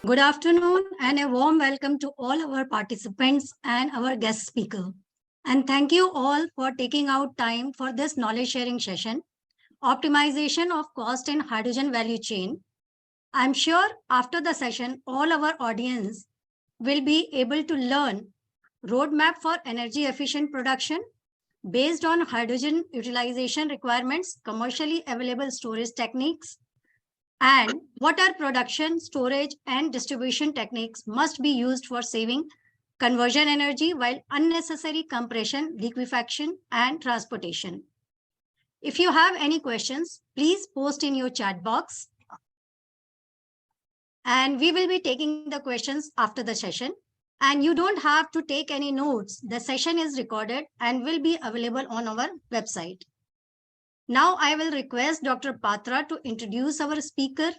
Good afternoon and a warm welcome to all our participants and our guest speaker. And thank you all for taking out time for this knowledge sharing session, Optimization of Cost in Hydrogen Value Chain. I'm sure after the session, all our audience will be able to learn roadmap for energy efficient production based on hydrogen utilization requirements, commercially available storage techniques, and water production, storage, and distribution techniques must be used for saving conversion energy while unnecessary compression, liquefaction, and transportation. If you have any questions, please post in your chat box. And we will be taking the questions after the session. And you don't have to take any notes. The session is recorded and will be available on our website. Now I will request Dr. Patra to introduce our speaker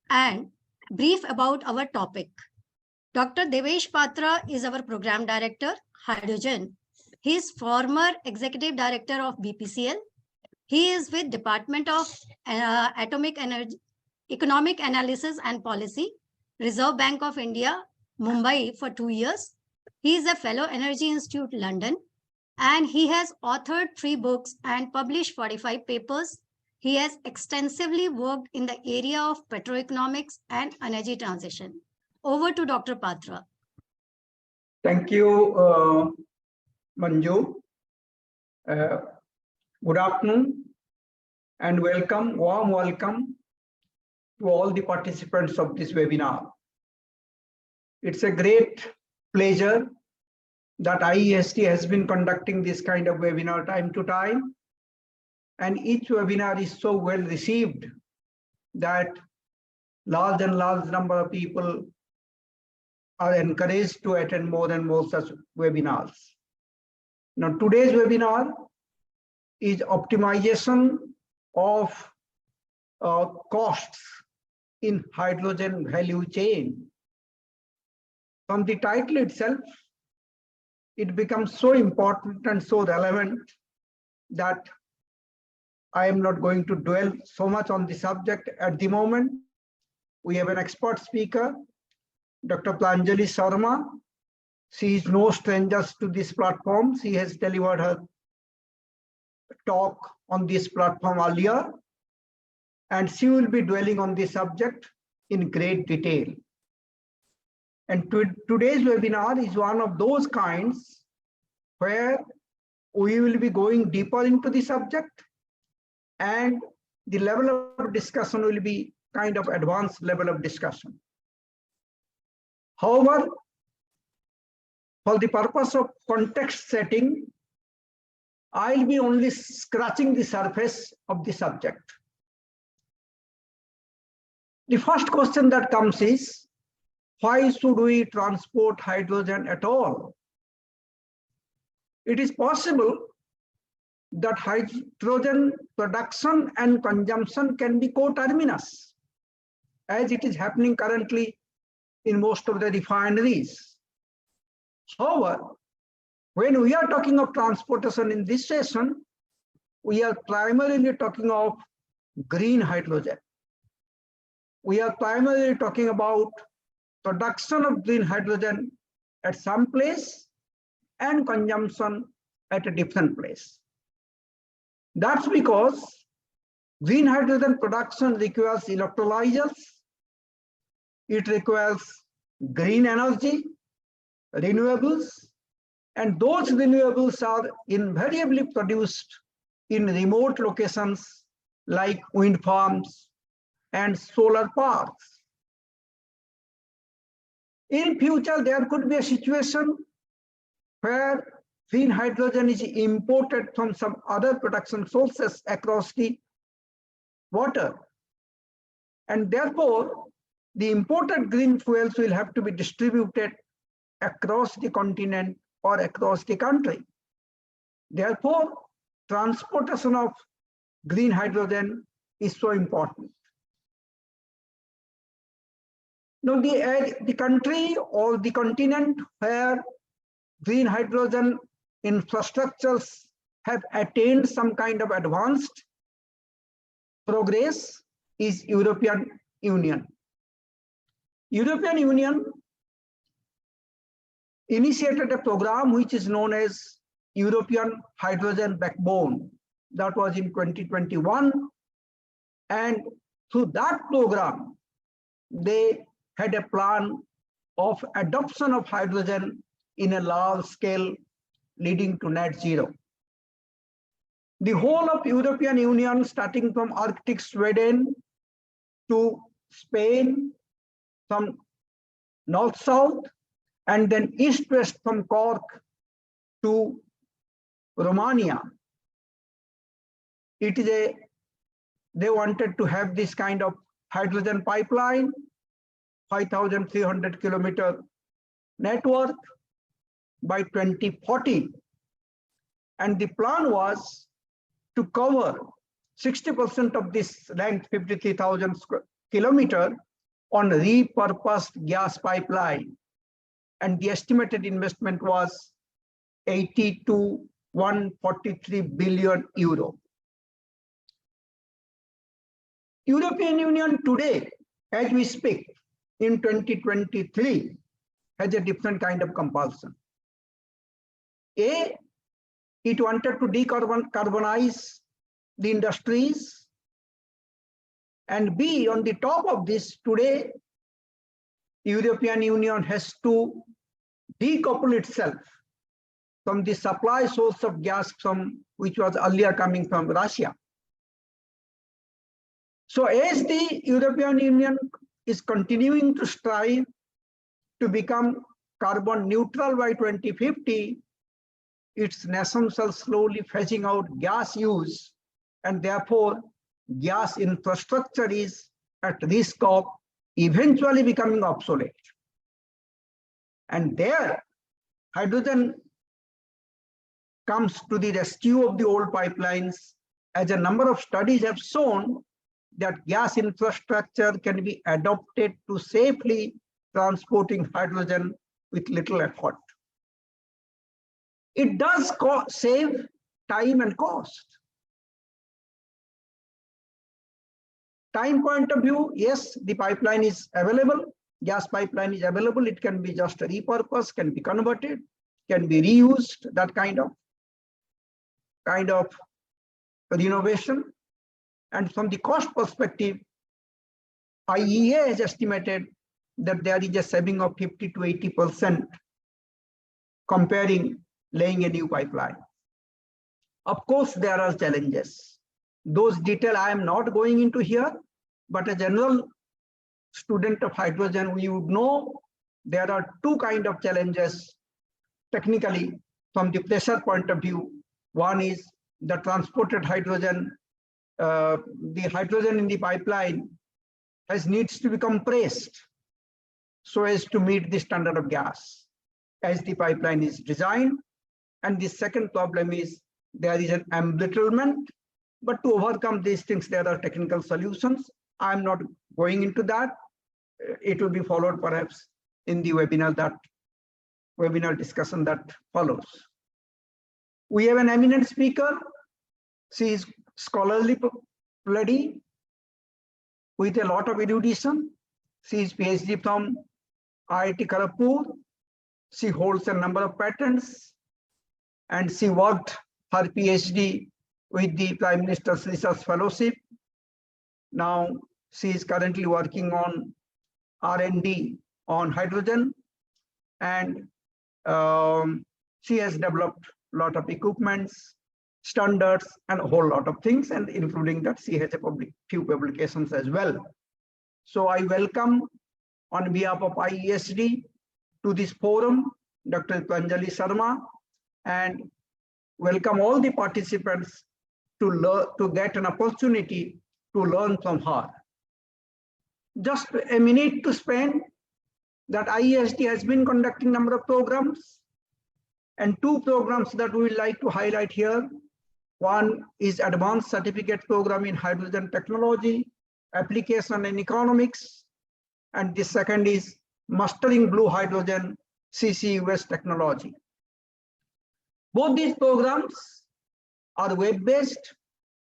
and brief about our topic. Dr. Devesh Patra is our Program Director, Hydrogen. He is former Executive Director of BPCL. He is with Department of Atomic Energy, Economic Analysis and Policy, Reserve Bank of India, Mumbai for 2 years. He is a Fellow Energy Institute, London. And he has authored 3 books and published 45 papers. He has extensively worked in the area of petroeconomics and energy transition. Over to Dr. Patra. Thank you, Manju. Good afternoon and welcome, warm welcome to all the participants of this webinar. It's a great pleasure that IST has been conducting this kind of webinar time to time. And each webinar is so well received that large number of people are encouraged to attend more and more such webinars. Now, today's webinar is optimization of costs in hydrogen value chain. From the title itself, it becomes so important and so relevant that I am not going to dwell so much on the subject at the moment. We have an expert speaker, Dr. Pranjali Sharma. She is no stranger to this platform. She has delivered her talk on this platform earlier, and she will be dwelling on this subject in great detail. And today's webinar is one of those kinds where we will be going deeper into the subject, and the level of discussion will be kind of advanced level of discussion. However, for the purpose of context setting, I'll be only scratching the surface of the subject. The first question that comes is, why should we transport hydrogen at all? It is possible that hydrogen production and consumption can be coterminous, as it is happening currently in most of the refineries. However, when we are talking of transportation in this session, we are primarily talking of green hydrogen. We are primarily talking about production of green hydrogen at some place and consumption at a different place. That's because green hydrogen production requires electrolyzers, it requires green energy, renewables, and those renewables are invariably produced in remote locations like wind farms and solar parks. In future, there could be a situation where green hydrogen is imported from some other production sources across the water. And therefore, the imported green fuels will have to be distributed across the continent or across the country. Therefore, transportation of green hydrogen is so important. Now, the country or the continent where green hydrogen infrastructures have attained some kind of advanced progress is European Union. European Union initiated a program which is known as European Hydrogen Backbone. That was in 2021. And through that program, they had a plan of adoption of hydrogen in a large scale leading to net zero. The whole of European Union, starting from Arctic Sweden to Spain, from north-south, and then east-west from Cork to Romania. They wanted to have this kind of hydrogen pipeline, 5,300 kilometer network by 2040. And the plan was to cover 60% of this length, 53,000 kilometer, on repurposed gas pipeline. And the estimated investment was 80 to 143 billion euro. European Union today, as we speak, in 2023, has a different kind of compulsion. A, it wanted to decarbonize the industries. And B, on the top of this, today, European Union has to decouple itself from the supply source of gas which was earlier coming from Russia. So as the European Union is continuing to strive to become carbon neutral by 2050, its nations are slowly phasing out gas use, and therefore gas infrastructure is at risk of eventually becoming obsolete. And there, hydrogen comes to the rescue of the old pipelines, as a number of studies have shown that gas infrastructure can be adopted to safely transporting hydrogen with little effort. It does save time and cost. Time point of view, yes, the pipeline is available, gas pipeline is available, it can be just repurposed, can be converted, can be reused, that kind of renovation. And from the cost perspective, IEA has estimated that there is a saving of 50 to 80% comparing laying a new pipeline. Of course, there are challenges. Those details I am not going into here, but a general student of hydrogen, we would know there are two kinds of challenges technically from the pressure point of view. One is the transported hydrogen. The hydrogen in the pipeline needs to be compressed so as to meet the standard of gas as the pipeline is designed. And the second problem is there is an embrittlement, but to overcome these things, there are technical solutions. I'm not going into that. It will be followed perhaps in the webinar discussion that follows. We have an eminent speaker. She is scholarly lady with a lot of erudition. She is PhD from IIT Kharagpur. She holds a number of patents, and she worked her PhD with the Prime Minister's Research Fellowship. Now she is currently working on R&D on hydrogen, and she has developed a lot of equipments, standards, and a whole lot of things, and including that she has a few publications as well. So I welcome on behalf of IESD to this forum Dr. Pranjali Sharma, and welcome all the participants to get an opportunity to learn from her. Just a minute to spend that IESD has been conducting a number of programs, and two programs that we would like to highlight here. One is Advanced Certificate Program in Hydrogen Technology, Application and Economics, and the second is Mastering Blue Hydrogen, CCUS Technology. Both these programs are web-based,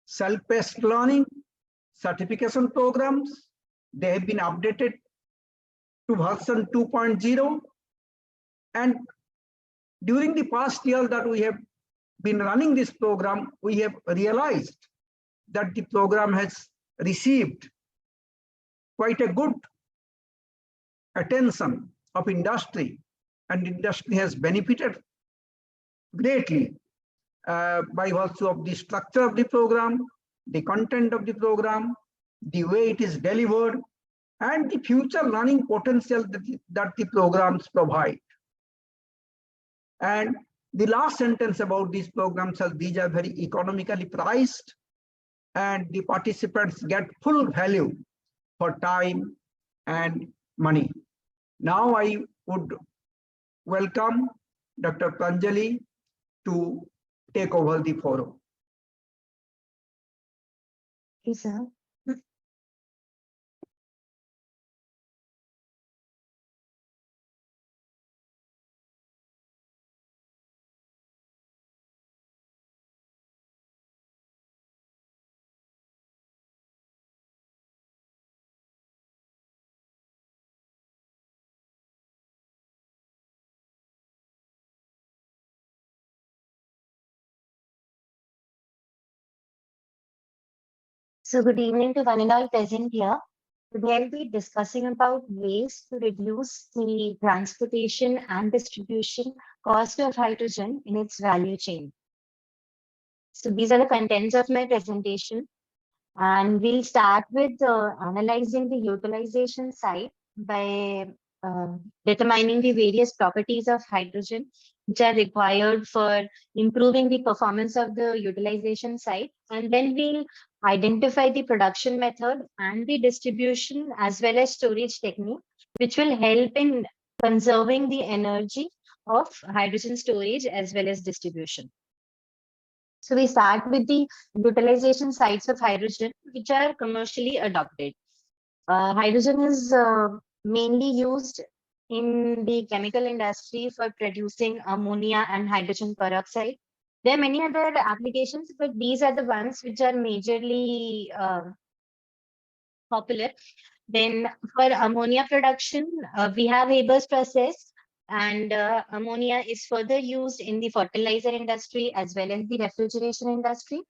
self-paced learning, certification programs. They have been updated to version 2.0. And during the past year that we have been running this program, we have realized that the program has received quite a good attention of industry, and industry has benefited greatly by virtue of the structure of the program, the content of the program, the way it is delivered, and the future learning potential that the programs provide. And the last sentence about these programs is these are very economically priced, and the participants get full value for time and money. Now I would welcome Dr. Pranjali to take over the forum. Yes, sir. So good evening to one and all present here. Today I'll be discussing about ways to reduce the transportation and distribution cost of hydrogen in its value chain. So these are the contents of my presentation. And we'll start with analyzing the utilization site by determining the various properties of hydrogen which are required for improving the performance of the utilization site. And then we'll identify the production method and the distribution as well as storage technique, which will help in conserving the energy of hydrogen storage as well as distribution. So we start with the utilization sites of hydrogen, which are commercially adopted. Hydrogen is mainly used in the chemical industry for producing ammonia and hydrogen peroxide. There are many other applications, but these are the ones which are majorly popular. Then for ammonia production, we have Haber's process, and ammonia is further used in the fertilizer industry as well as the refrigeration industry.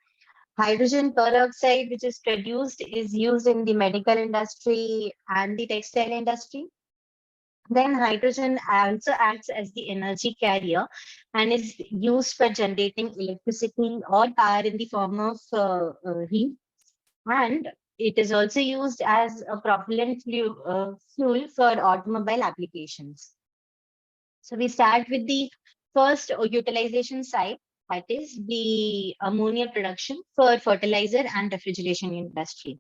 Hydrogen peroxide, which is produced, is used in the medical industry and the textile industry. Then hydrogen also acts as the energy carrier and is used for generating electricity or power in the form of heat. And it is also used as a propellant fuel for automobile applications. So we start with the first utilization site, that is the ammonia production for fertilizer and refrigeration industry.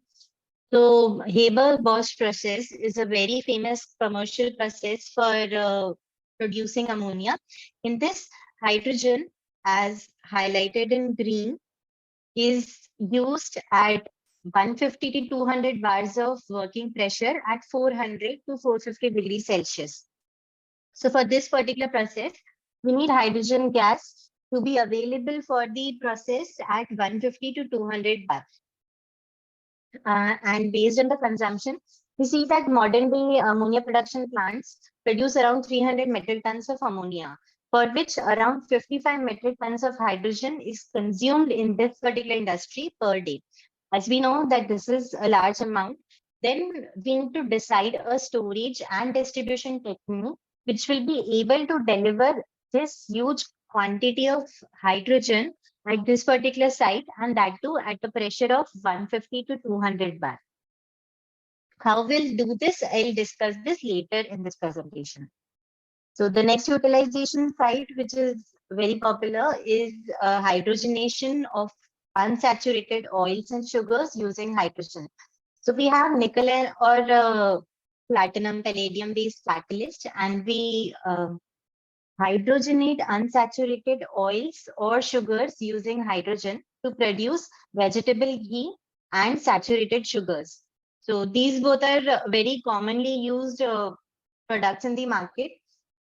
So Haber-Bosch process is a very famous commercial process for producing ammonia. In this, hydrogen, as highlighted in green, is used at 150 to 200 bars of working pressure at 400 to 450 degrees Celsius. So for this particular process, we need hydrogen gas to be available for the process at 150 to 200 bars. And based on the consumption, we see that modern day ammonia production plants produce around 300 metric tons of ammonia, for which around 55 metric tons of hydrogen is consumed in this particular industry per day. As we know that this is a large amount, then we need to decide a storage and distribution technique which will be able to deliver this huge quantity of hydrogen at this particular site, and that too at a pressure of 150 to 200 bar. How we'll do this, I'll discuss this later in this presentation. So the next utilization site, which is very popular, is hydrogenation of unsaturated oils and sugars using hydrogen. So we have nickel or platinum, palladium based catalyst, and we hydrogenate unsaturated oils or sugars using hydrogen to produce vegetable ghee and saturated sugars. So these both are very commonly used products in the market.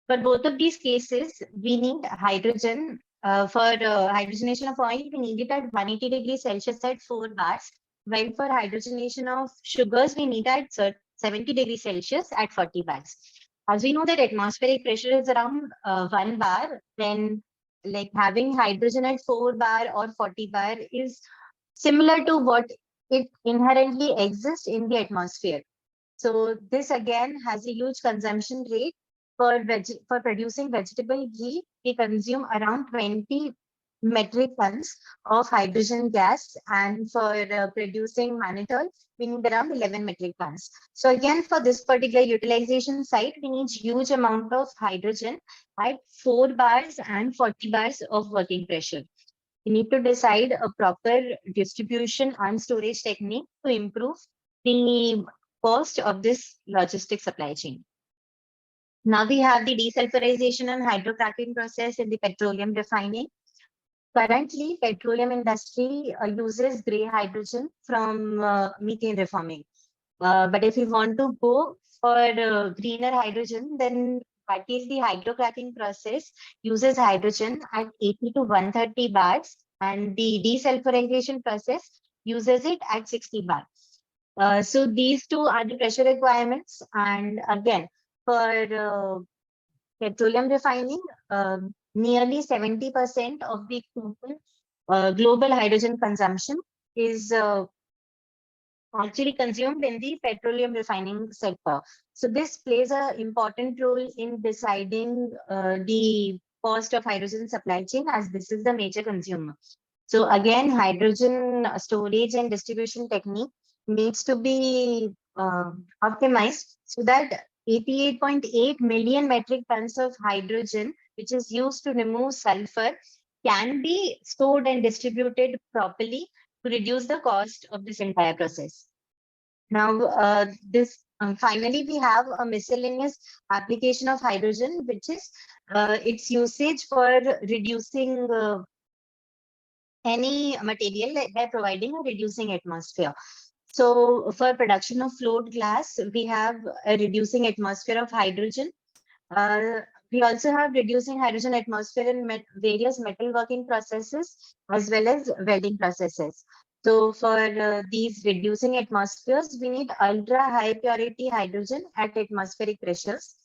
For both of these cases, we need hydrogen. For hydrogenation of oil, we need it at 180 degrees Celsius at 4 bars. While for hydrogenation of sugars, we need at 70 degrees Celsius at 40 bars. As we know that atmospheric pressure is around 1 bar, then like having hydrogen at 4 bar or 40 bar is similar to what it inherently exists in the atmosphere. So this again has a huge consumption rate. For producing vegetable ghee, we consume around 20 metric tons of hydrogen gas, and for producing mannitol, we need around 11 metric tons. So again, for this particular utilization site, we need huge amount of hydrogen at 4 bars and 40 bars of working pressure. We need to decide a proper distribution and storage technique to improve the cost of this logistic supply chain. Now we have the desulfurization and hydrocracking process in the petroleum refining. Currently, petroleum industry uses gray hydrogen from methane reforming. But if you want to go for greener hydrogen, then that is the hydrocracking process uses hydrogen at 80 to 130 bars, and the desulfurization process uses it at 60 bars. So these two are the pressure requirements. And again, for petroleum refining, nearly 70% of the total global hydrogen consumption is actually consumed in the petroleum refining sector. So this plays an important role in deciding the cost of hydrogen supply chain, as this is the major consumer. So again, hydrogen storage and distribution technique needs to be optimized so that 88.8 million metric tons of hydrogen, which is used to remove sulfur, can be stored and distributed properly to reduce the cost of this entire process. Now, finally, we have a miscellaneous application of hydrogen, which is its usage for reducing any material by providing a reducing atmosphere. So for production of float glass, we have a reducing atmosphere of hydrogen. We also have reducing hydrogen atmosphere in various metalworking processes as well as welding processes. So for these reducing atmospheres, we need ultra high purity hydrogen at atmospheric pressures.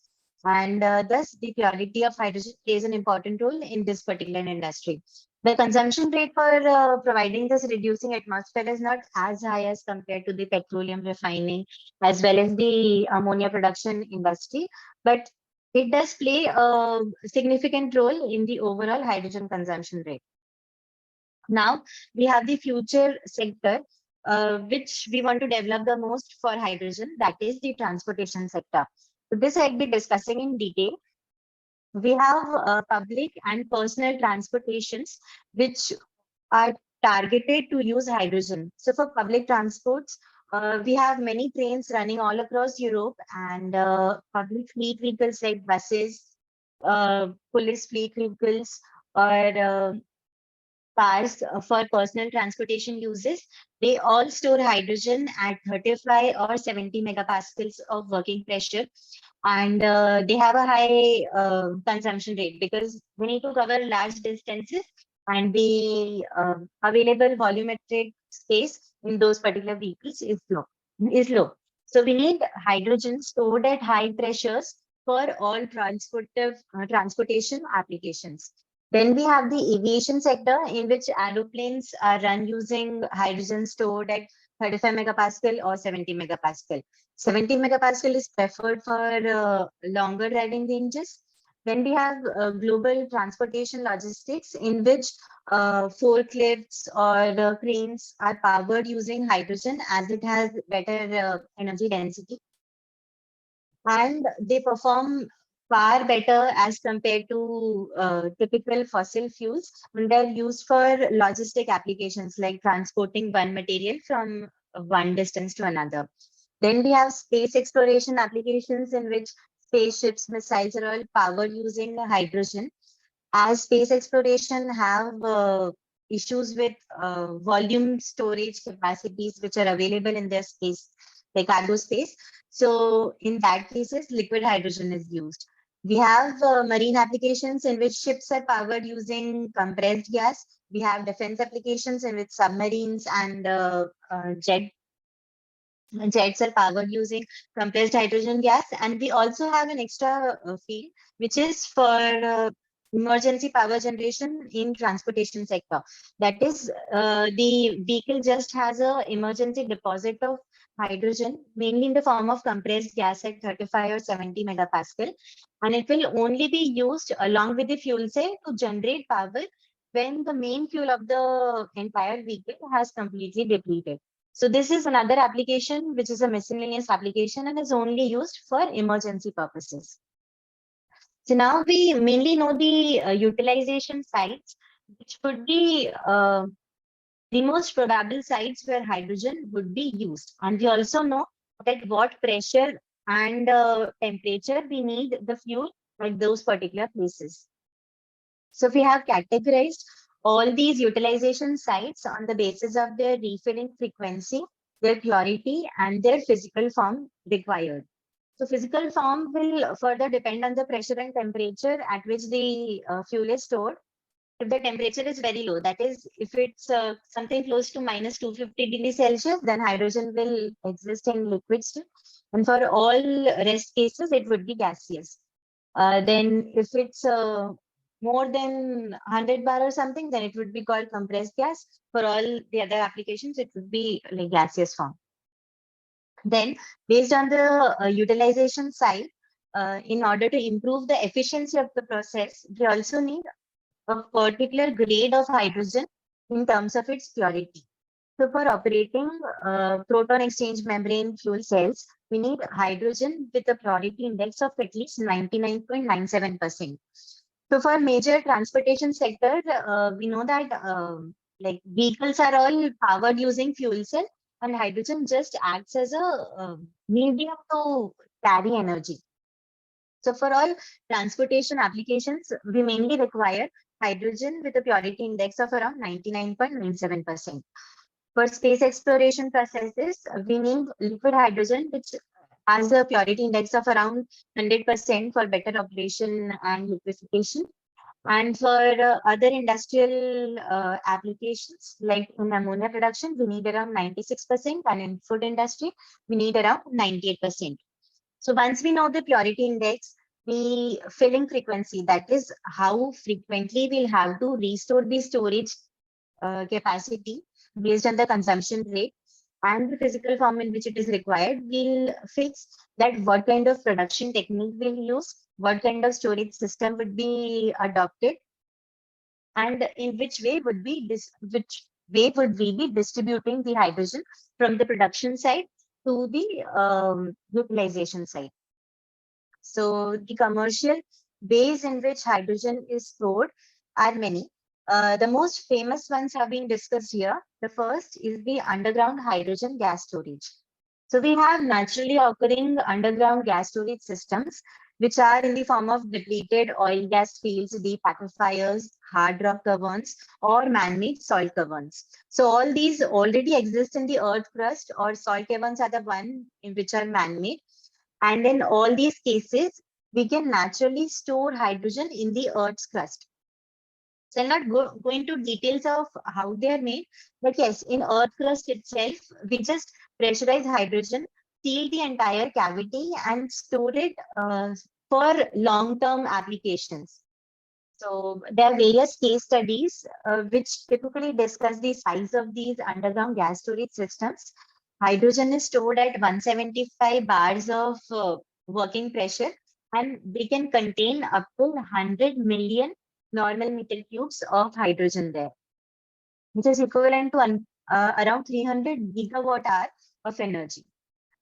And thus the purity of hydrogen plays an important role in this particular industry. The consumption rate for providing this reducing atmosphere is not as high as compared to the petroleum refining as well as the ammonia production industry, but it does play a significant role in the overall hydrogen consumption rate. Now we have the future sector, which we want to develop the most for hydrogen, that is the transportation sector. So this I'll be discussing in detail. We have public and personal transportations which are targeted to use hydrogen. So for public transports, we have many trains running all across Europe, and public fleet vehicles like buses, police fleet vehicles, or cars for personal transportation uses. They all store hydrogen at 35 or 70 megapascals of working pressure, and they have a high consumption rate because we need to cover large distances, and the available volumetric space in those particular vehicles is low. So we need hydrogen stored at high pressures for all transportation applications. Then we have the aviation sector, in which aeroplanes are run using hydrogen stored at 35 megapascal or 70 megapascal. 70 megapascal is preferred for longer driving ranges. Then we have global transportation logistics, in which forklifts or cranes are powered using hydrogen, as it has better energy density. And they perform far better as compared to typical fossil fuels, and they're used for logistic applications like transporting one material from one distance to another. Then we have space exploration applications, in which spaceships, missiles are all powered using hydrogen. As space exploration have issues with volume storage capacities which are available in their space, like cargo space. So in that cases, liquid hydrogen is used. We have marine applications in which ships are powered using compressed gas. We have defense applications in which submarines and jet Jets are powered using compressed hydrogen gas, and we also have an extra field which is for emergency power generation in transportation sector. That is, the vehicle just has a emergency deposit of hydrogen, mainly in the form of compressed gas at 35 or 70 megapascal, and it will only be used along with the fuel cell to generate power when the main fuel of the entire vehicle has completely depleted. So this is another application, which is a miscellaneous application and is only used for emergency purposes. So now we mainly know the utilization sites, which would be the most probable sites where hydrogen would be used. And we also know that what pressure and temperature we need the fuel at those particular places. So we have categorized all these utilization sites on the basis of their refilling frequency, their purity, and their physical form required. So physical form will further depend on the pressure and temperature at which the fuel is stored. If the temperature is very low, that is, if it's something close to minus 250 degrees Celsius, then hydrogen will exist in liquid state. And for all rest cases, it would be gaseous. Then if it's more than 100 bar or something, then it would be called compressed gas. For all the other applications, it would be like gaseous form. Then based on the utilization side, in order to improve the efficiency of the process, we also need a particular grade of hydrogen in terms of its purity. So for operating proton exchange membrane fuel cells, we need hydrogen with a purity index of at least 99.97%. So for major transportation sector, we know that like vehicles are all powered using fuel cell, and hydrogen just acts as a medium to carry energy. So for all transportation applications, we mainly require hydrogen with a purity index of around 99.97%. For space exploration processes, we need liquid hydrogen, which has a purity index of around 100% for better operation and liquefaction. And for other industrial applications, like in ammonia production, we need around 96%, and in food industry, we need around 98%. So once we know the purity index, the filling frequency, that is how frequently we'll have to restore the storage capacity based on the consumption rate and the physical form in which it is required, we'll fix that what kind of production technique we'll use, what kind of storage system would be adopted, and in which way would we be distributing the hydrogen from the production side to the utilization side. So the commercial ways in which hydrogen is stored are many. The most famous ones have been discussed here. The first is the underground hydrogen gas storage. So we have naturally occurring underground gas storage systems, which are in the form of depleted oil gas fields, deep aquifers, hard rock caverns, or man-made soil caverns. So all these already exist in the earth crust, or soil caverns are the one in which are man-made. And in all these cases, we can naturally store hydrogen in the Earth's crust. So I'll not go into details of how they are made, but yes, in Earth crust itself, we just pressurize hydrogen, seal the entire cavity, and store it for long-term applications. So there are various case studies which typically discuss the size of these underground gas storage systems. Hydrogen is stored at 175 bars of working pressure, and they can contain up to 100 million normal meter cubes of hydrogen there, which is equivalent to around 300 gigawatt hour of energy.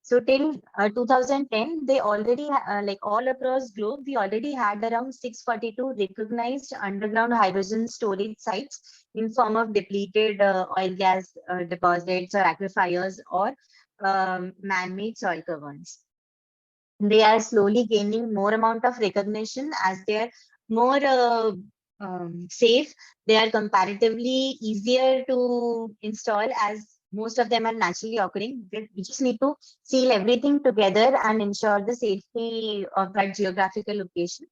So till 2010, they already like all across globe, we already had around 642 recognized underground hydrogen storage sites in form of depleted oil gas deposits or aquifers or man-made soil caverns. They are slowly gaining more amount of recognition as they are more safe. They are comparatively easier to install as most of them are naturally occurring. We just need to seal everything together and ensure the safety of that geographical location.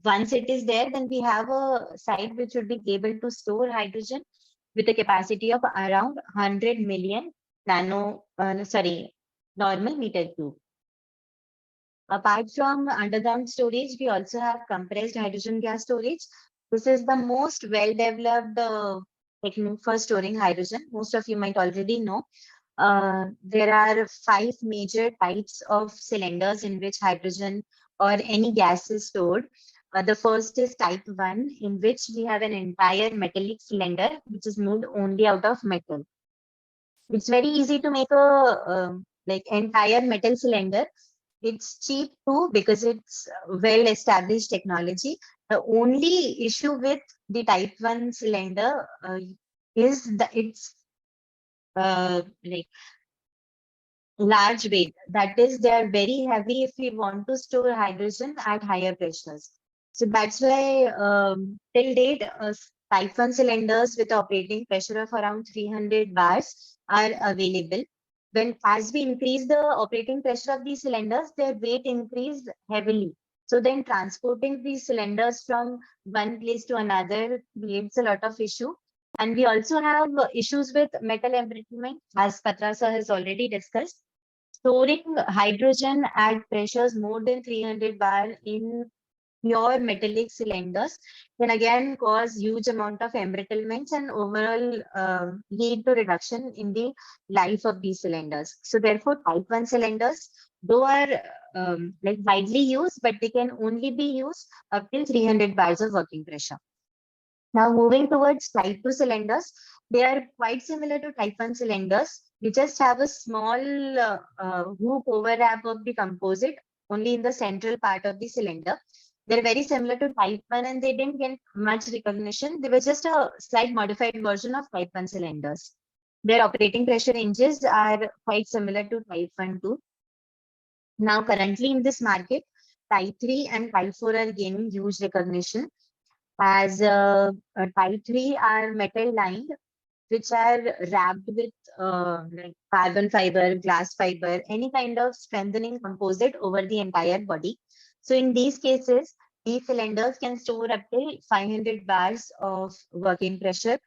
Once it is there, then we have a site which would be able to store hydrogen with a capacity of around 100 million normal meter cube. Apart from underground storage, we also have compressed hydrogen gas storage. This is the most well-developed technique for storing hydrogen. Most of you might already know. There are 5 major types of cylinders in which hydrogen or any gas is stored. The first is type 1, in which we have an entire metallic cylinder, which is made only out of metal. It's very easy to make a like entire metal cylinder. It's cheap too because it's well-established technology. The only issue with the type 1 cylinder is that it's like large weight. That is, they are very heavy if we want to store hydrogen at higher pressures. So that's why till date, type 1 cylinders with operating pressure of around 300 bars are available. When as we increase the operating pressure of these cylinders, their weight increased heavily. So then transporting these cylinders from one place to another creates a lot of issue. And we also have issues with metal embrittlement, as Patra sir has already discussed. Storing hydrogen at pressures more than 300 bar in pure metallic cylinders can again cause huge amount of embrittlements and overall lead to reduction in the life of these cylinders. So therefore, type 1 cylinders, though are like widely used, but they can only be used up till 300 bars of working pressure. Now moving towards type 2 cylinders, they are quite similar to type 1 cylinders. We just have a small hoop overlap of the composite only in the central part of the cylinder. They're very similar to type 1 and they didn't get much recognition. They were just a slight modified version of type 1 cylinders. Their operating pressure ranges are quite similar to type 1 too. Now currently in this market, type 3 and type 4 are gaining huge recognition, as type 3 are metal lined, which are wrapped with like carbon fiber, glass fiber, any kind of strengthening composite over the entire body. So in these cases, these cylinders can store up to 500 bars of working pressure.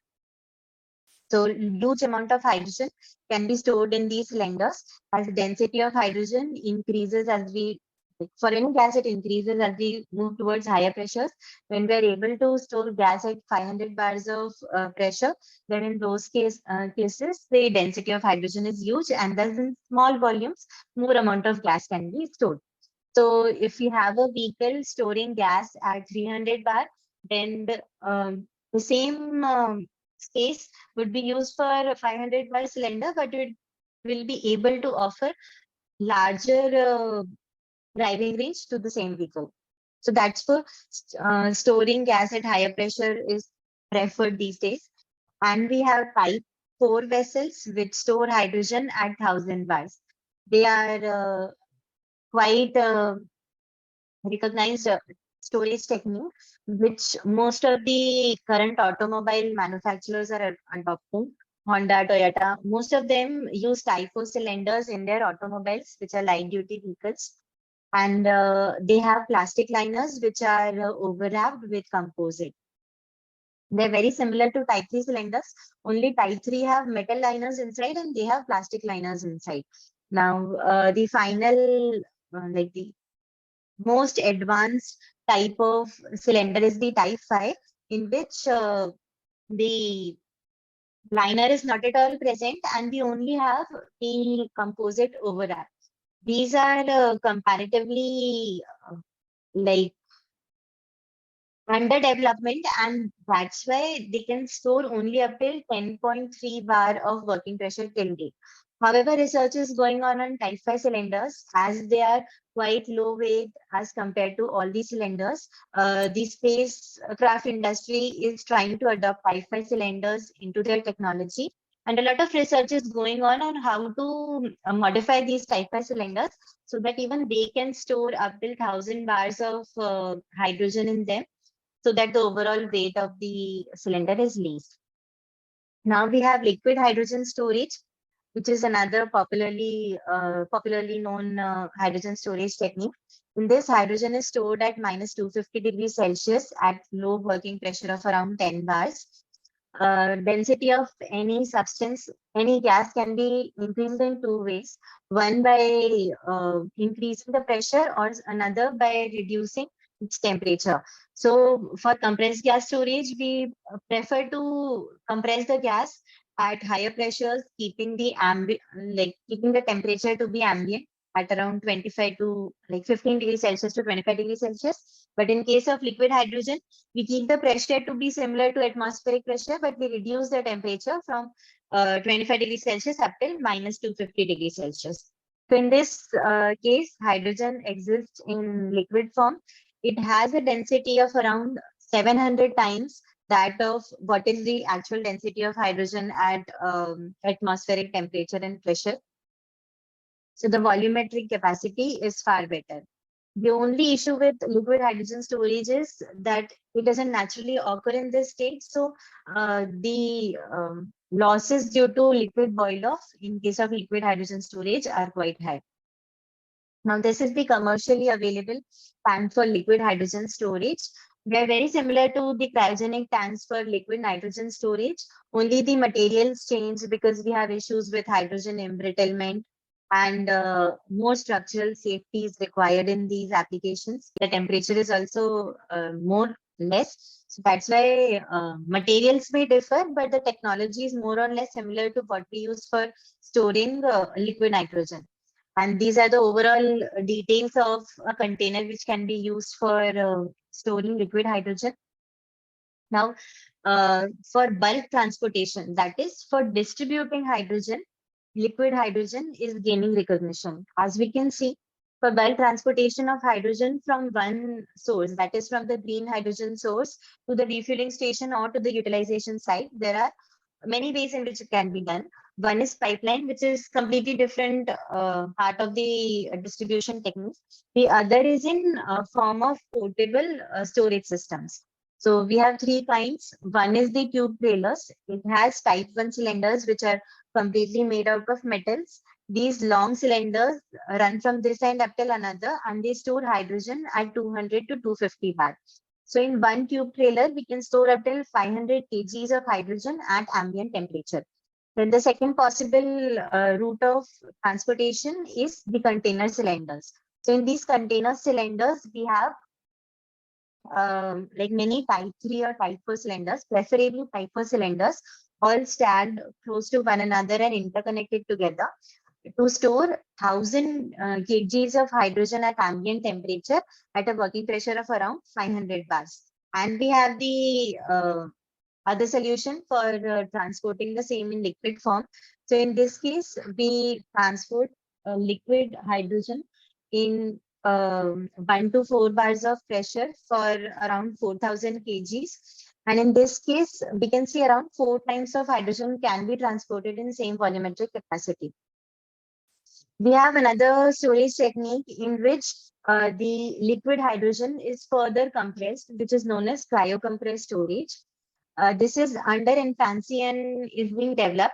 So huge amount of hydrogen can be stored in these cylinders, as density of hydrogen increases as we, for any gas, it increases as we move towards higher pressures. When we are able to store gas at 500 bars of pressure, then in those cases, the density of hydrogen is huge, and thus in small volumes, more amount of gas can be stored. So if you have a vehicle storing gas at 300 bar, then the same space would be used for a 500 bar cylinder, but it will be able to offer larger driving range to the same vehicle. So that's for storing gas at higher pressure is preferred these days. And we have type 4 vessels which store hydrogen at 1000 bars. They are quite recognized storage technique, which most of the current automobile manufacturers are adopting. Honda, Toyota, most of them use type 4 cylinders in their automobiles, which are light duty vehicles. And they have plastic liners, which are overwrapped with composite. They're very similar to type 3 cylinders, only type 3 have metal liners inside and they have plastic liners inside. Now, the final, like the most advanced type of cylinder is the type 5, in which the liner is not at all present and we only have the composite overlap. These are comparatively like under development, and that's why they can store only up till 10.3 bar of working pressure till date. However, research is going on type 5 cylinders, as they are quite low weight as compared to all these cylinders. The spacecraft industry is trying to adopt type 5 cylinders into their technology. And a lot of research is going on how to modify these type 5 cylinders so that even they can store up till 1000 bars of hydrogen in them, so that the overall weight of the cylinder is least. Now we have liquid hydrogen storage, which is another popularly known hydrogen storage technique. In this, hydrogen is stored at minus 250 degrees Celsius at low working pressure of around 10 bars. density of any substance, any gas can be increased in two ways. One by increasing the pressure, or another by reducing its temperature. So for compressed gas storage, we prefer to compress the gas at higher pressures, keeping the keeping the temperature to be ambient at around 25 to 15 degrees Celsius to 25 degrees Celsius. But in case of liquid hydrogen, we keep the pressure to be similar to atmospheric pressure, but we reduce the temperature from 25 degrees Celsius up till minus 250 degrees Celsius. So in this case, hydrogen exists in liquid form. It has a density of around 700 times that of what is the actual density of hydrogen at atmospheric temperature and pressure. So the volumetric capacity is far better. The only issue with liquid hydrogen storage is that it doesn't naturally occur in this state. So the losses due to liquid boil off in case of liquid hydrogen storage are quite high. Now, this is the commercially available tank for liquid hydrogen storage. They are very similar to the cryogenic tanks for liquid nitrogen storage. Only the materials change because we have issues with hydrogen embrittlement, and more structural safety is required in these applications. The temperature is also more less. So that's why materials may differ, but the technology is more or less similar to what we use for storing liquid nitrogen. And these are the overall details of a container which can be used for storing liquid hydrogen. Now, for bulk transportation, that is for distributing hydrogen, liquid hydrogen is gaining recognition. As we can see, for bulk transportation of hydrogen from one source, that is from the green hydrogen source to the refueling station or to the utilization site, there are many ways in which it can be done. One is pipeline, which is completely different part of the distribution technique. The other is in form of portable storage systems. So we have three kinds. One is the tube trailers. It has type 1 cylinders, which are completely made out of metals. These long cylinders run from this end up till another, and they store hydrogen at 200 to 250 bar. So in one tube trailer, we can store up till 500 kgs of hydrogen at ambient temperature. Then the second possible route of transportation is the container cylinders. So in these container cylinders, we have many type 3 or type 4 cylinders, preferably type 4 cylinders, all stand close to one another and interconnected together to store 1000 kgs of hydrogen at ambient temperature at a working pressure of around 500 bars. And we have the other solution for transporting the same in liquid form. So in this case, we transport liquid hydrogen in 1 to 4 bars of pressure for around 4000 kgs. And in this case, we can see around 4 times of hydrogen can be transported in same volumetric capacity. We have another storage technique in which the liquid hydrogen is further compressed, which is known as cryo-compressed storage. This is under infancy and is being developed.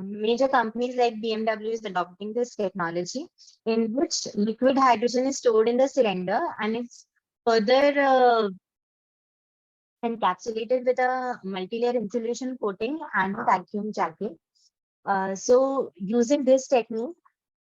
Major companies like BMW is adopting this technology, in which liquid hydrogen is stored in the cylinder and it's further encapsulated with a multi-layer insulation coating and a vacuum jacket. So using this technique,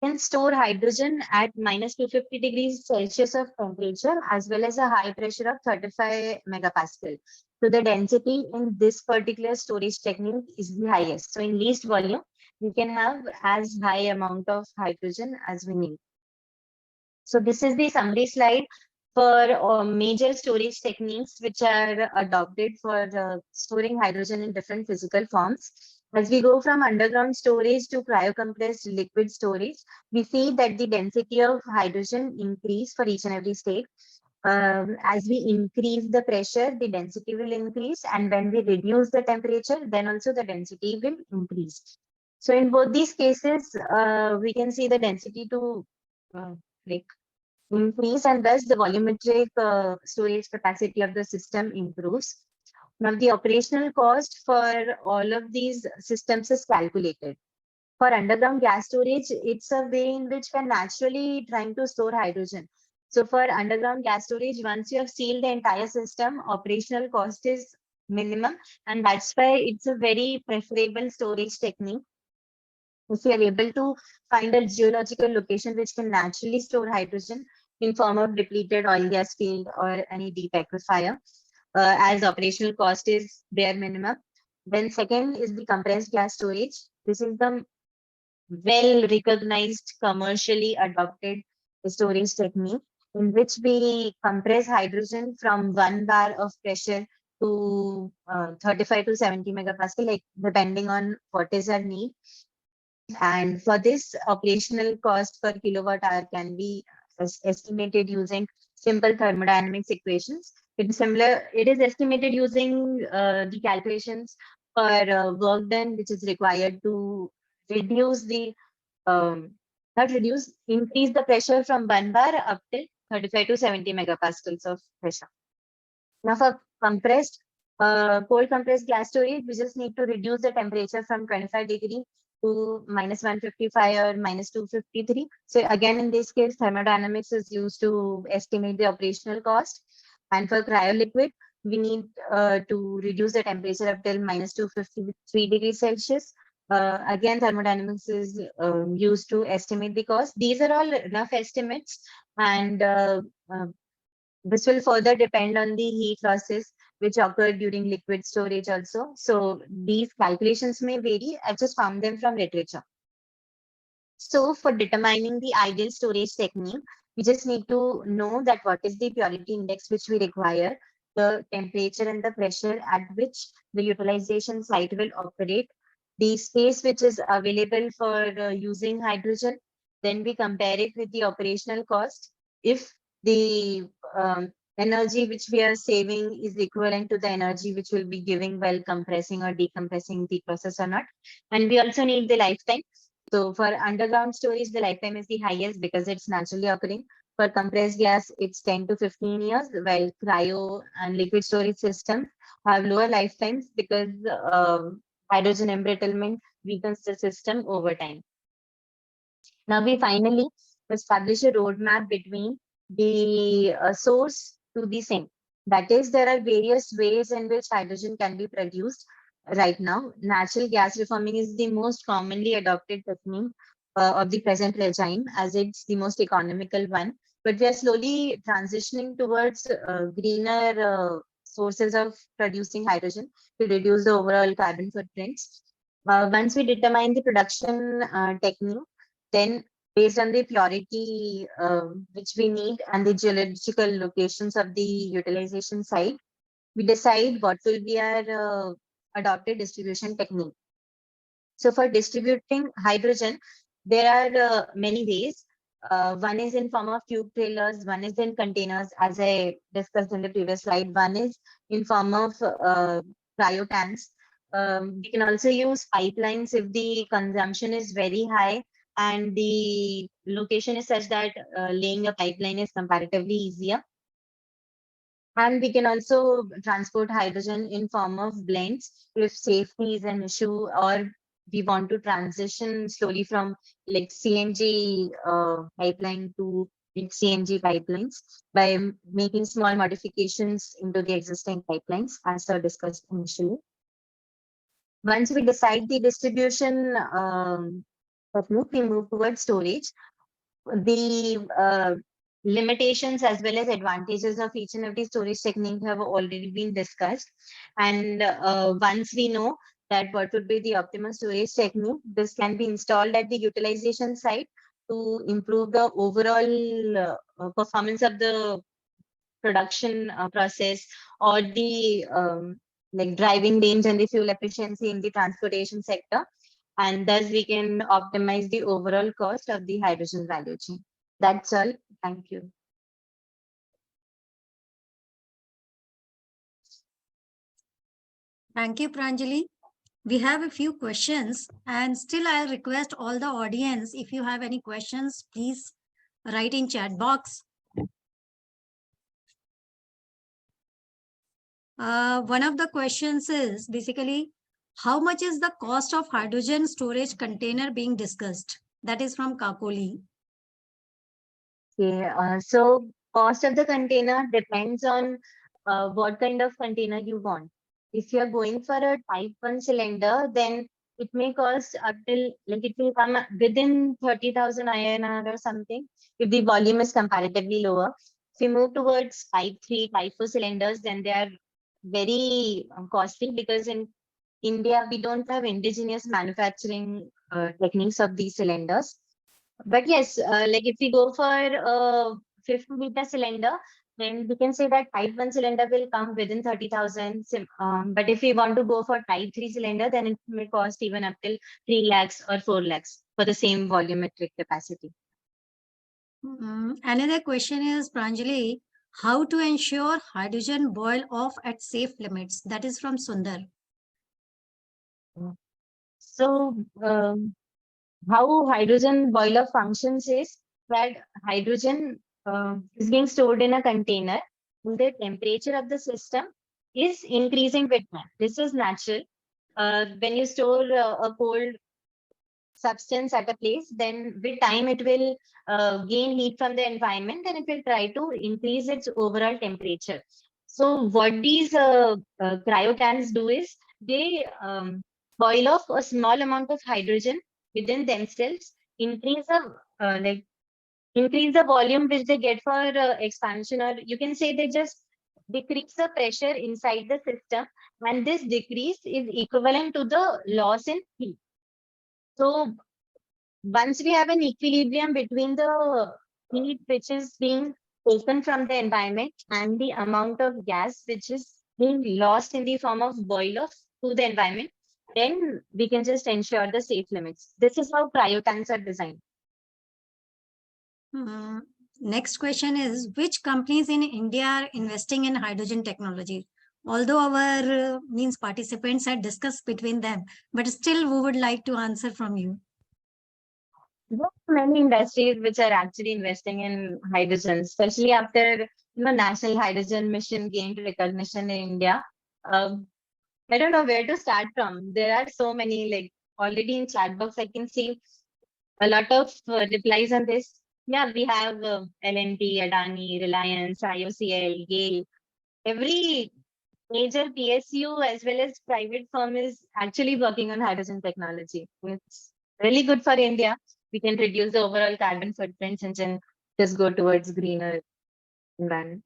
can store hydrogen at minus 250 degrees Celsius of temperature as well as a high pressure of 35 megapascal. So the density in this particular storage technique is the highest. So in least volume, we can have as high amount of hydrogen as we need. So this is the summary slide for major storage techniques which are adopted for storing hydrogen in different physical forms. As we go from underground storage to cryocompressed liquid storage, we see that the density of hydrogen increase for each and every state. As we increase the pressure, the density will increase, and when we reduce the temperature, then also the density will increase. So in both these cases, we can see the density to increase, and thus the volumetric storage capacity of the system improves. Now, the operational cost for all of these systems is calculated. For underground gas storage, it's a way in which we're naturally trying to store hydrogen. So for underground gas storage, once you have sealed the entire system, operational cost is minimum, and that's why it's a very preferable storage technique. If we are able to find a geological location which can naturally store hydrogen in form of depleted oil gas field or any deep aquifer, as operational cost is bare minimum. Then second is the compressed gas storage. This is the well recognized, commercially adopted storage technique in which we compress hydrogen from 1 bar of pressure to 35 to 70 megapascal, like depending on what is our need. And for this, operational cost per kilowatt hour can be estimated using simple thermodynamics equations. It is similar. It is estimated using the calculations for work done, which is required to reduce the not reduce, increase the pressure from 1 bar up till 35 to 70 megapascals of pressure. Now for compressed, cold compressed gas storage, we just need to reduce the temperature from 25 degree to minus 155 or minus 253. So again, in this case, thermodynamics is used to estimate the operational cost. And for cryo liquid, we need to reduce the temperature up till minus 253 degrees Celsius. Again, thermodynamics is used to estimate the cost. These are all rough estimates, and this will further depend on the heat losses which occur during liquid storage also. So these calculations may vary. I've just found them from literature. So for determining the ideal storage technique, we just need to know that what is the purity index which we require, the temperature and the pressure at which the utilization site will operate, the space which is available for using hydrogen. Then we compare it with the operational cost. If the energy which we are saving is equivalent to the energy which will be giving while compressing or decompressing the process or not. And we also need the lifetime. So for underground storage, the lifetime is the highest because it's naturally occurring. For compressed gas, it's 10 to 15 years, while cryo and liquid storage systems have lower lifetimes because hydrogen embrittlement weakens the system over time. Now we finally establish a roadmap between the source to the sink. That is, there are various ways in which hydrogen can be produced right now. Natural gas reforming is the most commonly adopted technique of the present regime, as it's the most economical one. But we are slowly transitioning towards greener sources of producing hydrogen to reduce the overall carbon footprints. Once we determine the production technique, then based on the purity which we need and the geological locations of the utilization site, we decide what will be our adopted distribution technique. So for distributing hydrogen, there are many ways. One is in form of tube trailers, one is in containers, as I discussed in the previous slide, one is in form of cryo tanks. We can also use pipelines if the consumption is very high and the location is such that laying a pipeline is comparatively easier. And we can also transport hydrogen in form of blends if safety is an issue, or we want to transition slowly from like CNG pipeline to CNG pipelines by making small modifications into the existing pipelines, as I discussed initially. Once we decide the distribution technique, we move towards storage. The limitations as well as advantages of each and every storage technique have already been discussed. And once we know that what would be the optimal storage technique, this can be installed at the utilization site to improve the overall performance of the production process, or the like driving range and the fuel efficiency in the transportation sector. And thus we can optimize the overall cost of the hydrogen value chain. That's all. Thank you. Thank you, Pranjali. We have a few questions, and still I'll request all the audience, if you have any questions, please write in chat box. One of the questions is basically, how much is the cost of hydrogen storage container being discussed? That is from Kakoli. Okay, so cost of the container depends on what kind of container you want. if you're going for a type 1 cylinder, then it may cost up till, like it will come within 30,000 INR or something, if the volume is comparatively lower. If you move towards type 3, type 4 cylinders, then they are very costly, because in India, we don't have indigenous manufacturing techniques of these cylinders. But yes, like if we go for a 50-liter cylinder, then we can say that type 1 cylinder will come within 30,000. But if we want to go for type 3 cylinder, then it may cost even up till 3 lakhs or 4 lakhs for the same volumetric capacity. Another question is, Pranjali, how to ensure hydrogen boil off at safe limits? That is from Sundar. So, how hydrogen boiler functions is that hydrogen is being stored in a container. The temperature of the system is increasing with time. This is natural. When you store a cold substance at a place, then with time it will gain heat from the environment and it will try to increase its overall temperature. So what these cryo cans do is they boil off a small amount of hydrogen within themselves, increase the increase the volume which they get for expansion, or you can say they just decrease the pressure inside the system, and this decrease is equivalent to the loss in heat. So once we have an equilibrium between the heat which is being taken from the environment and the amount of gas which is being lost in the form of boil off to the environment, then we can just ensure the safe limits. This is how cryo tanks are designed. Next question is, which companies in India are investing in hydrogen technology? Although our means participants had discussed between them, but still we would like to answer from you. There are many industries which are actually investing in hydrogen, especially after National Hydrogen Mission gained recognition in India. I don't know where to start from. There are so many, like already in chat box, I can see a lot of replies on this. Yeah, we have L&T, Adani, Reliance, IOCL, GAIL. Every major PSU as well as private firm is actually working on hydrogen technology. It's really good for India. We can reduce the overall carbon footprints and then just go towards greener environment.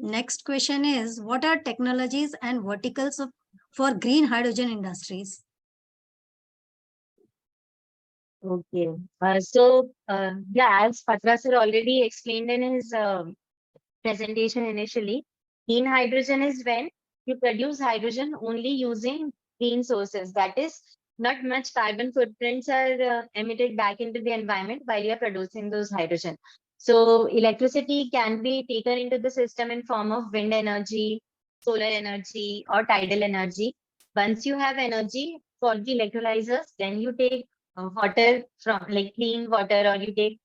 Next question is, what are technologies and verticals for green hydrogen industries? Okay. Yeah, as Patra sir already explained in his presentation initially, green hydrogen is when you produce hydrogen only using green sources. That is, not much carbon footprints are emitted back into the environment while you are producing those hydrogen. So electricity can be taken into the system in form of wind energy, solar energy, or tidal energy. Once you have energy for the electrolyzers, then you take water from like clean water, or you take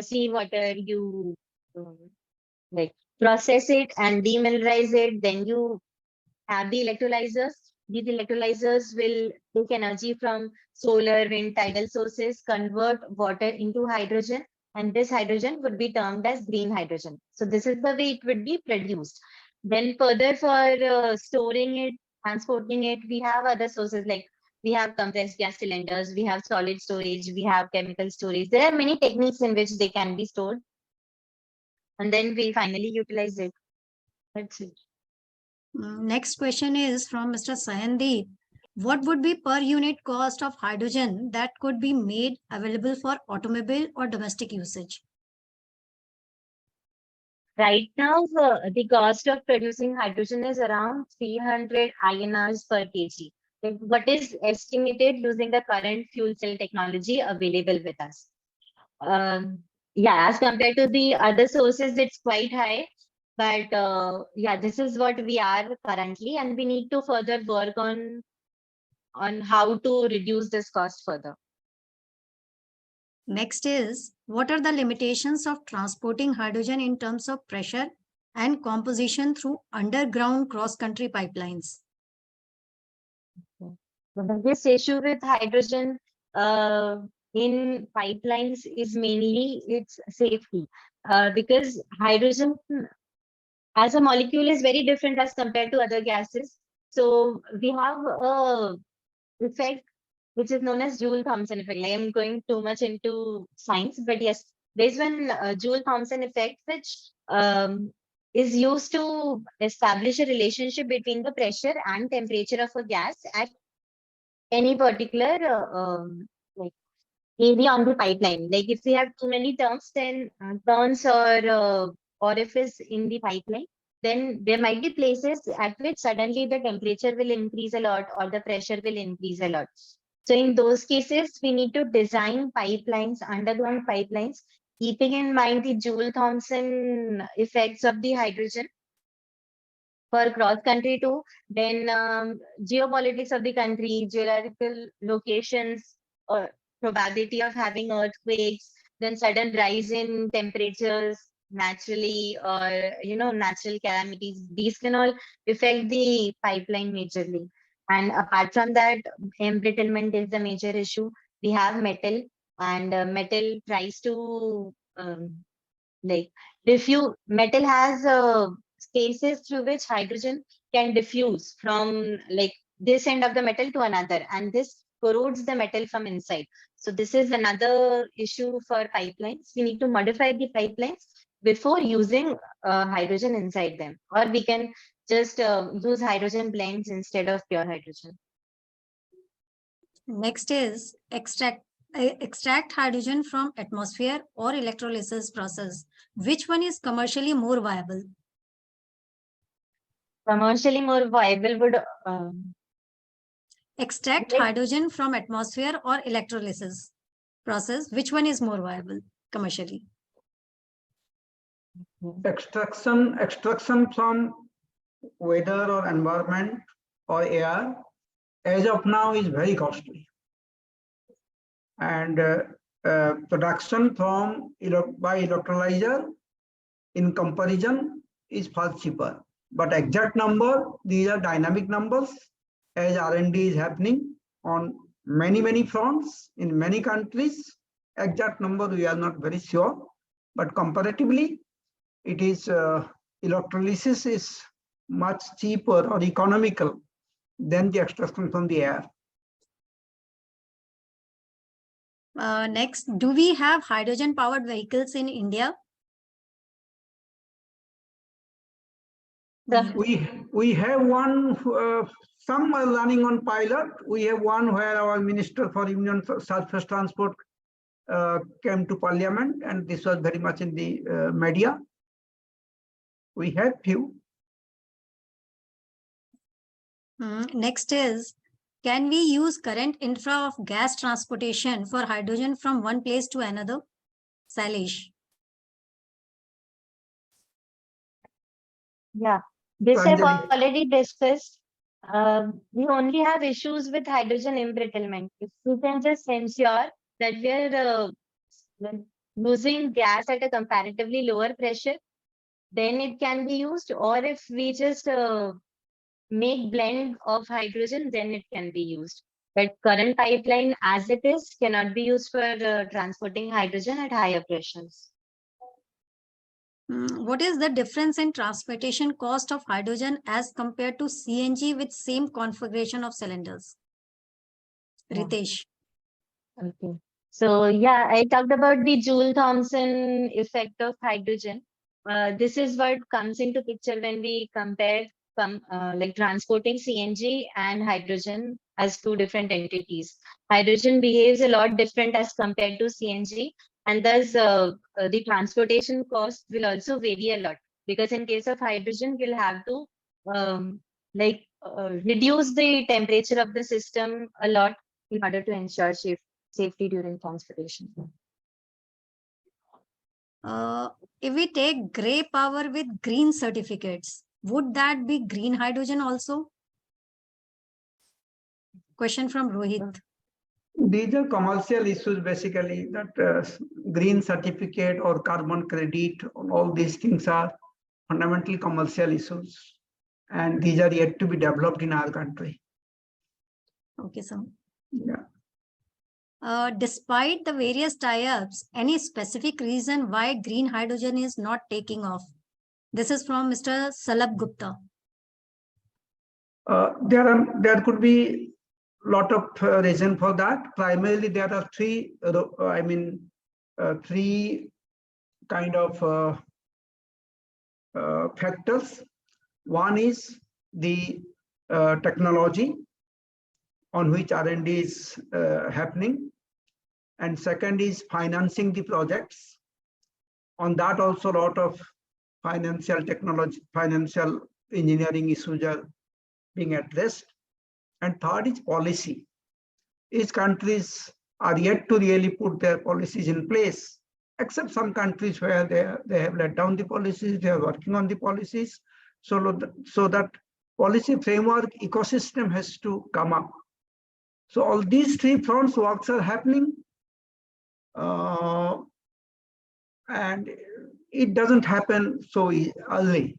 sea water, you like process it and demineralize it. Then you have the electrolyzers. These electrolyzers will take energy from solar, wind, tidal sources, convert water into hydrogen, and this hydrogen would be termed as green hydrogen. So this is the way it would be produced. Then further for storing it, transporting it, we have other sources like we have compressed gas cylinders, we have solid storage, we have chemical storage. There are many techniques in which they can be stored, and then we finally utilize it. That's it. Next question is from Mr. Sayandeep. What would be per unit cost of hydrogen that could be made available for automobile or domestic usage? Right now, the cost of producing hydrogen is around 300 INRs per kg. Like what is estimated using the current fuel cell technology available with us. Yeah, as compared to the other sources, it's quite high. But yeah, this is what we are currently, and we need to further work on how to reduce this cost further. Next is, what are the limitations of transporting hydrogen in terms of pressure and composition through underground cross-country pipelines? The biggest issue with hydrogen in pipelines is mainly its safety, because hydrogen as a molecule is very different as compared to other gases. So we have a effect which is known as Joule-Thomson effect. I am going too much into science, but yes, there's one Joule-Thomson effect which is used to establish a relationship between the pressure and temperature of a gas at any particular like area on the pipeline. Like if we have too many turns, then turns or orifice in the pipeline, then there might be places at which suddenly the temperature will increase a lot or the pressure will increase a lot. So in those cases, we need to design pipelines, underground pipelines, keeping in mind the Joule-Thomson effects of the hydrogen for cross country too. Then geopolitics of the country, geographical locations, or probability of having earthquakes, then sudden rise in temperatures naturally, or natural calamities. These can all affect the pipeline majorly. And apart from that, embrittlement is the major issue. We have metal, and metal tries to like diffuse. Metal has spaces through which hydrogen can diffuse from like this end of the metal to another, and this corrodes the metal from inside. So this is another issue for pipelines. We need to modify the pipelines before using hydrogen inside them, or we can just use hydrogen blends instead of pure hydrogen. Next is extract hydrogen from atmosphere or electrolysis process. Which one is commercially more viable? Commercially more viable would Extract like hydrogen from atmosphere or electrolysis process. Which one is more viable commercially? Extraction from weather or environment or air as of now is very costly, and production from by electrolyzer in comparison is far cheaper. But exact number, these are dynamic numbers, as R&D is happening on many fronts in many countries. Exact number we are not very sure, but comparatively it is electrolysis is much cheaper or economical than the extraction from the air. Next, do we have hydrogen powered vehicles in India? We have one, some are running on pilot. We have one where our Minister for Union Surface Transport came to Parliament, and this was very much in the media. We have few. Next is, can we use current infra of gas transportation for hydrogen from one place to another? Sailesh. Yeah, this I've Pranjali. already discussed. We only have issues with hydrogen embrittlement. If we can just ensure that we're losing gas at a comparatively lower pressure, then it can be used. Or if we just make blend of hydrogen, then it can be used. But current pipeline as it is cannot be used for transporting hydrogen at higher pressures. What is the difference in transportation cost of hydrogen as compared to CNG with same configuration of cylinders? Ritesh. Okay. So yeah, I talked about the Joule-Thomson effect of hydrogen. This is what comes into picture when we compare like transporting CNG and hydrogen as two different entities. Hydrogen behaves a lot different as compared to CNG, and thus the transportation cost will also vary a lot, because in case of hydrogen, we'll have to reduce the temperature of the system a lot in order to ensure safety during transportation. If we take gray power with green certificates, would that be green hydrogen also? Question from Rohit. These are commercial issues, basically, that green certificate or carbon credit, all these things are fundamentally commercial issues, and these are yet to be developed in our country. Okay, so. Yeah. Despite the various tie-ups, any specific reason why green hydrogen is not taking off? This is from Mr. Salab Gupta. There could be a lot of reason for that. Primarily, there are three kind of factors. One is the technology on which R&D is happening, and second is financing the projects. On that also, a lot of financial engineering issues are being addressed. And third is policy. Each countries are yet to really put their policies in place, except some countries where they have let down the policies, they are working on the policies. So that policy framework ecosystem has to come up. So all these three fronts works are happening. And it doesn't happen so early.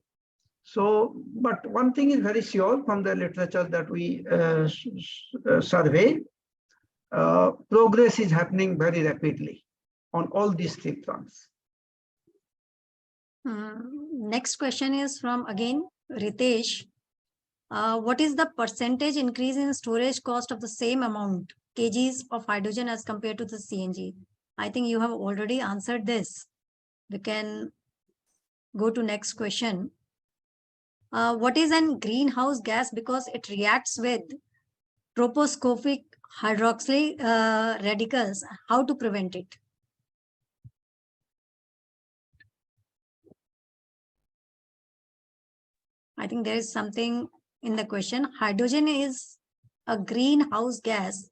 So, but one thing is very sure from the literature that we survey, progress is happening very rapidly on all these three fronts. Next question is from again Ritesh. What is the percentage increase in storage cost of the same amount kgs of hydrogen as compared to the CNG? I think you have already answered this. We can go to next question. What is an greenhouse gas because it reacts with troposcopic hydroxyl radicals? How to prevent it? I think there is something in the question. Hydrogen is a greenhouse gas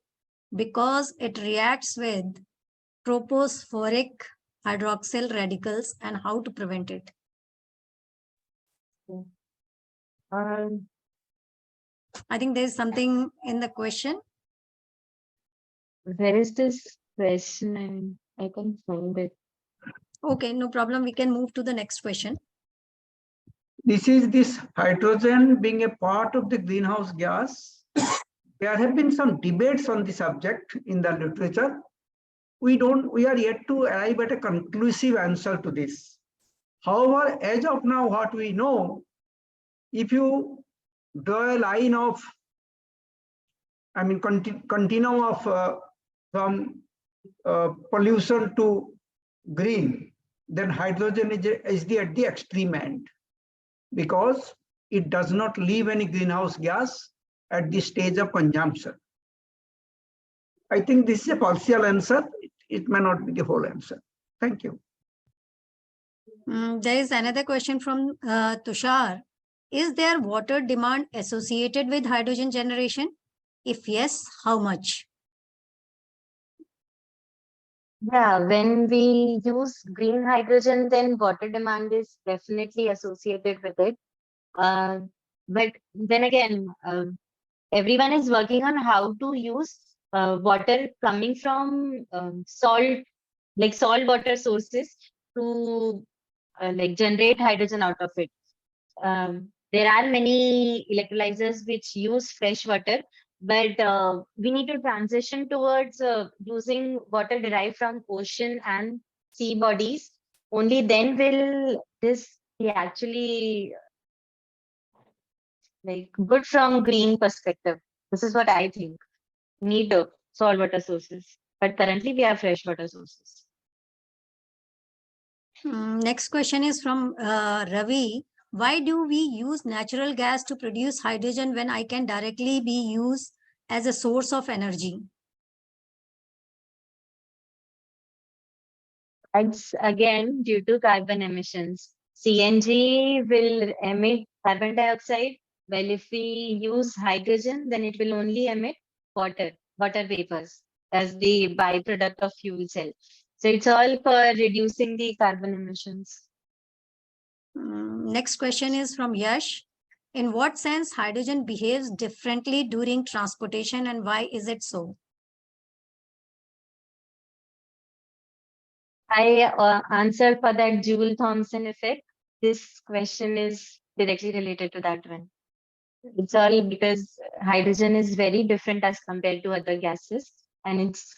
because it reacts with tropospheric hydroxyl radicals, and how to prevent it? I think there's something in the question. Where is this question? I can't find it. Okay, no problem. We can move to the next question. This hydrogen being a part of the greenhouse gas. There have been some debates on the subject in the literature. We are yet to arrive at a conclusive answer to this. However, as of now, what we know, if you draw a line of, continuum of from pollution to green, then hydrogen is at the extreme end, because it does not leave any greenhouse gas at the stage of consumption. I think this is a partial answer. It may not be the whole answer. Thank you. There is another question from Tushar. Is there water demand associated with hydrogen generation? If yes, how much? Yeah, when we use green hydrogen, then water demand is definitely associated with it. But then again, everyone is working on how to use water coming from salt water sources to generate hydrogen out of it. There are many electrolyzers which use fresh water, but we need to transition towards using water derived from ocean and sea bodies. Only then will this be actually good from green perspective. This is what I think. We need saltwater sources, but currently we have freshwater sources. Next question is from Ravi. Why do we use natural gas to produce hydrogen when I can directly be used as a source of energy? It's again due to carbon emissions. CNG will emit carbon dioxide. Well, if we use hydrogen, then it will only emit water vapors as the byproduct of fuel cell. So it's all for reducing the carbon emissions. Next question is from Yash. In what sense hydrogen behaves differently during transportation, and why is it so? I answered for that Joule-Thomson effect. This question is directly related to that one. It's all because hydrogen is very different as compared to other gases, and its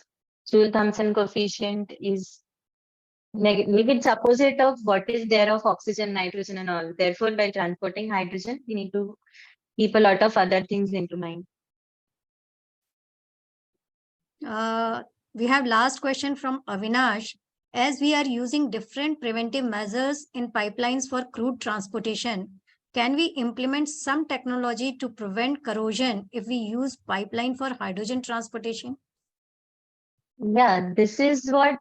Joule-Thomson coefficient is it's opposite of what is there of oxygen, nitrogen, and all. Therefore, by transporting hydrogen, we need to keep a lot of other things into mind. We have last question from Avinash. As we are using different preventive measures in pipelines for crude transportation, can we implement some technology to prevent corrosion if we use pipeline for hydrogen transportation? Yeah, this is what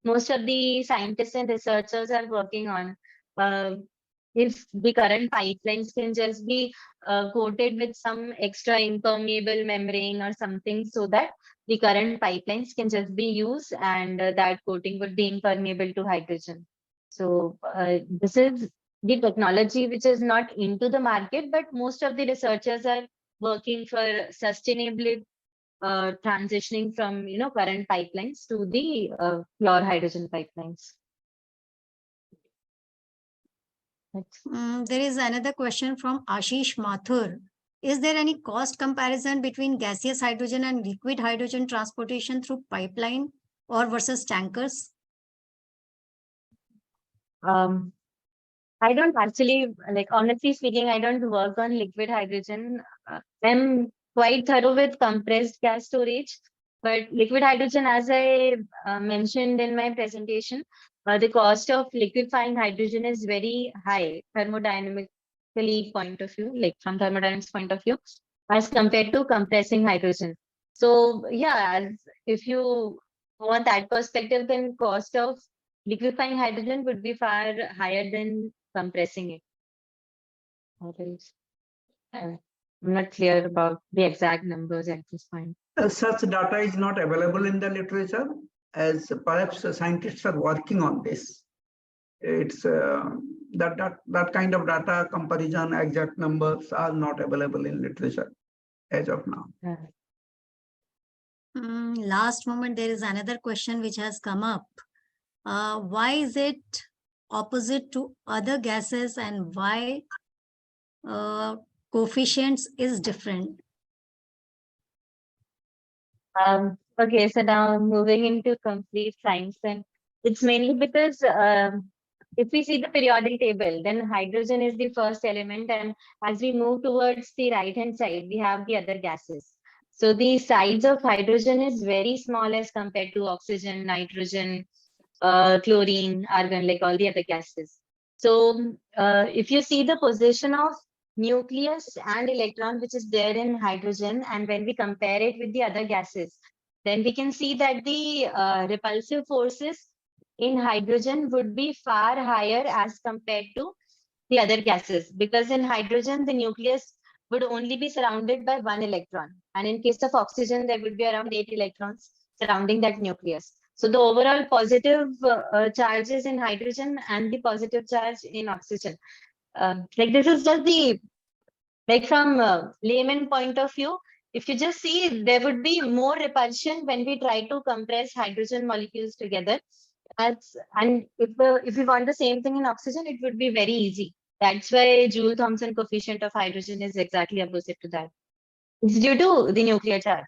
most of the scientists and researchers are working on. If the current pipelines can just be coated with some extra impermeable membrane or something, so that the current pipelines can just be used, and that coating would be impermeable to hydrogen. So this is the technology which is not into the market, but most of the researchers are working for sustainability, transitioning from current pipelines to the pure hydrogen pipelines. There is another question from Ashish Mathur. Is there any cost comparison between gaseous hydrogen and liquid hydrogen transportation through pipeline or versus tankers? I don't actually, honestly speaking, I don't work on liquid hydrogen. I'm quite thorough with compressed gas storage, but liquid hydrogen, as I mentioned in my presentation, the cost of liquefying hydrogen is very high thermodynamically point of view, like from thermodynamics point of view, as compared to compressing hydrogen. So yeah, if you want that perspective, then cost of liquefying hydrogen would be far higher than compressing it. I'm not clear about the exact numbers at this point. Such data is not available in the literature, as perhaps scientists are working on this. It's that kind of data comparison, exact numbers are not available in literature as of now. Last moment, there is another question which has come up. Why is it opposite to other gases, and why coefficients is different? Okay, so now moving into complete science, and it's mainly because if we see the periodic table, then hydrogen is the first element, and as we move towards the right hand side, we have the other gases. So the size of hydrogen is very small as compared to oxygen, nitrogen, chlorine, argon, like all the other gases. So if you see the position of nucleus and electron which is there in hydrogen, and when we compare it with the other gases, then we can see that the repulsive forces in hydrogen would be far higher as compared to the other gases, because in hydrogen the nucleus would only be surrounded by one electron, and in case of oxygen there would be around 8 electrons surrounding that nucleus. So the overall positive charges in hydrogen and the positive charge in oxygen, like this is just the, like from layman point of view, if you just see, there would be more repulsion when we try to compress hydrogen molecules together. And if we want the same thing in oxygen, it would be very easy. That's why Joule-Thomson coefficient of hydrogen is exactly opposite to that. It's due to the nuclear charge.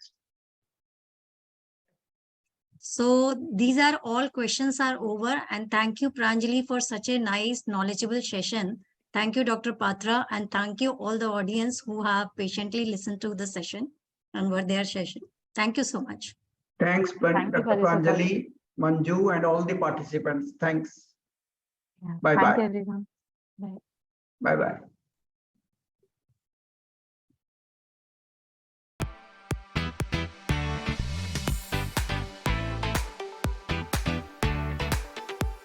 So these are all questions are over, and thank you, Pranjali, for such a nice, knowledgeable session. Thank you, Dr. Patra, and thank you all the audience who have patiently listened to the session and were their session. Thank you so much. Thanks, Dr. Pranjali, Manju, and all the participants. Thanks. Yeah. Bye-bye. Thank you, everyone. Bye. Bye-bye.